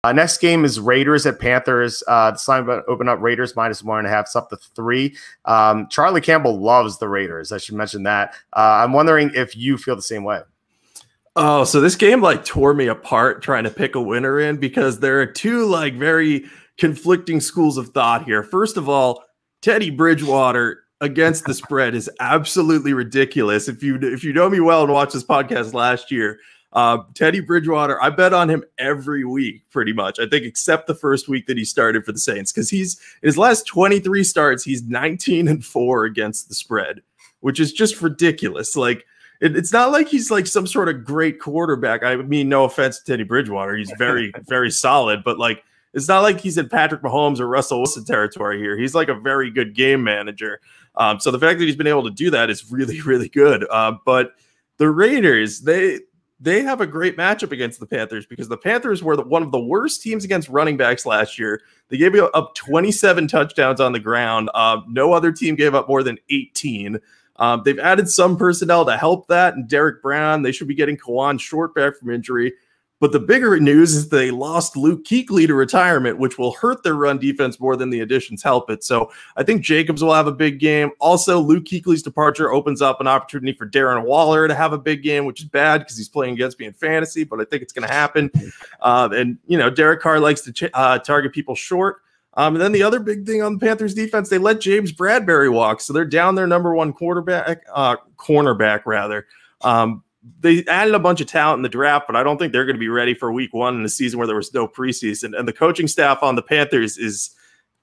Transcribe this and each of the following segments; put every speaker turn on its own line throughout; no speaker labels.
Next game is Raiders at Panthers. This line open up Raiders -1.5. It's up to 3. Charlie Campbell loves the Raiders. I should mention that. I'm wondering if you feel the same way.
Oh, so this game like tore me apart trying to pick a winner in, because there are two like very conflicting schools of thought here. First of all, Teddy Bridgewater against the spread is absolutely ridiculous. If you know me well and watched this podcast last year, Teddy Bridgewater, I bet on him every week pretty much. I think except the first week that he started for the Saints, because he's in his last 23 starts, he's 19-4 against the spread, which is just ridiculous. Like it's not like he's like some sort of great quarterback. I mean, no offense to Teddy Bridgewater, he's very, very solid, but like it's not like he's in Patrick Mahomes or Russell Wilson territory here. He's like a very good game manager. So the fact that he's been able to do that is really, really good. But the Raiders, they have a great matchup against the Panthers, because the Panthers were one of the worst teams against running backs last year. They gave up 27 touchdowns on the ground. No other team gave up more than 18. They've added some personnel to help that, and Derek Brown, they should be getting Kawan Short back from injury. But the bigger news is they lost Luke Kuechly to retirement, which will hurt their run defense more than the additions help it. So I think Jacobs will have a big game. Also, Luke Kuechly's departure opens up an opportunity for Darren Waller to have a big game, which is bad because he's playing against me in fantasy, but I think it's going to happen. And, you know, Derek Carr likes to target people short. And then the other big thing on the Panthers defense, they let James Bradbury walk. So they're down their number one cornerback. They added a bunch of talent in the draft, but I don't think they're going to be ready for week 1 in a season where there was no preseason. And the coaching staff on the Panthers is,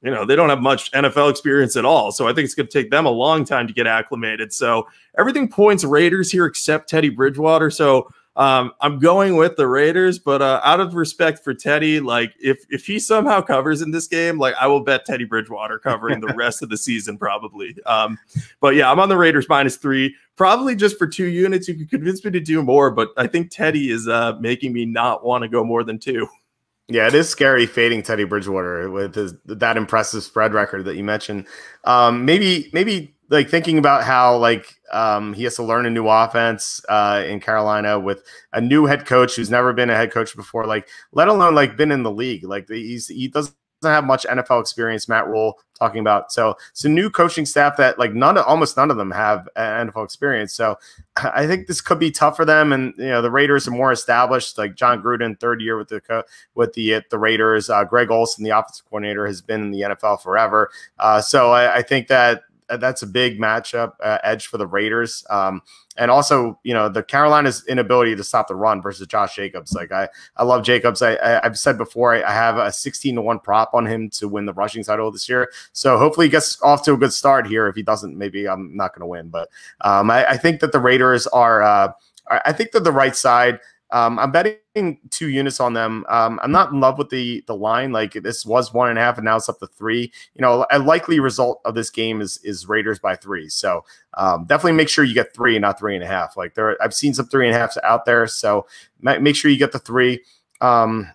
you know, they don't have much NFL experience at all. So I think it's going to take them a long time to get acclimated. So everything points Raiders here except Teddy Bridgewater. So I'm going with the Raiders, but out of respect for Teddy, like if he somehow covers in this game, like I will bet Teddy Bridgewater covering the rest of the season probably. But yeah, I'm on the Raiders -3, probably just for 2 units. You could convince me to do more, but I think Teddy is making me not want to go more than 2.
Yeah, it is scary fading Teddy Bridgewater with that impressive spread record that you mentioned. Maybe like thinking about how like he has to learn a new offense in Carolina with a new head coach who's never been a head coach before, like let alone like been in the league. Like he doesn't have much NFL experience. Matt Rule talking about, so it's a new coaching staff that like almost none of them have NFL experience. So I think this could be tough for them. And you know the Raiders are more established. Like John Gruden, 3rd year with the Raiders. Greg Olson, the offensive coordinator, has been in the NFL forever. So I think that's a big matchup edge for the Raiders. And also, you know, the Carolina's inability to stop the run versus Josh Jacobs. Like I love Jacobs. I've said before, I have a 16-1 prop on him to win the rushing title this year. So hopefully he gets off to a good start here. If he doesn't, maybe I'm not going to win. But I think that the Raiders are, I think they're the right side. I'm betting 2 units on them. I'm not in love with the line. Like this was 1.5 and now it's up to 3. You know, a likely result of this game is Raiders by 3. So definitely make sure you get 3 and not 3.5. Like I've seen some 3.5s out there. So make sure you get the 3. But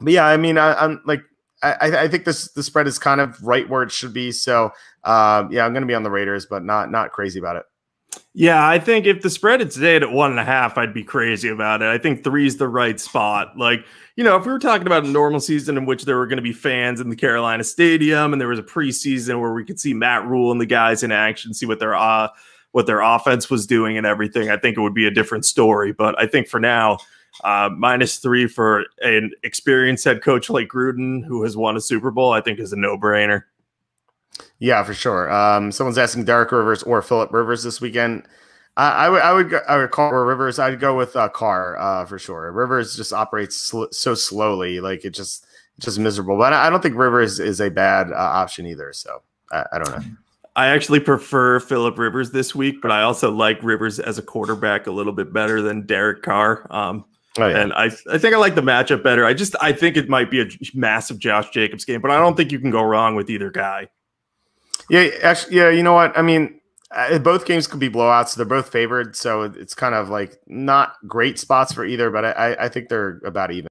yeah, I mean, I think the spread is kind of right where it should be. So yeah, I'm going to be on the Raiders, but not crazy about it.
Yeah, I think if the spread had stayed at 1.5, I'd be crazy about it. I think 3 is the right spot. Like, you know, if we were talking about a normal season in which there were going to be fans in the Carolina Stadium and there was a preseason where we could see Matt Rule and the guys in action, see what their offense was doing and everything, I think it would be a different story. But I think for now, -3 for an experienced head coach like Gruden, who has won a Super Bowl, I think is a no-brainer.
Yeah, for sure. Someone's asking Derek Rivers or Phillip Rivers this weekend. I would call Rivers. I'd go with Carr for sure. Rivers just operates so slowly, like it's just miserable. But I don't think Rivers is a bad option either. So I don't know.
I actually prefer Phillip Rivers this week, but I also like Rivers as a quarterback a little bit better than Derek Carr. Oh, yeah. And I think I like the matchup better. I think it might be a massive Josh Jacobs game, but I don't think you can go wrong with either guy.
Yeah, actually, yeah. You know what? I mean, both games could be blowouts. They're both favored, so it's kind of like not great spots for either. But I think they're about even.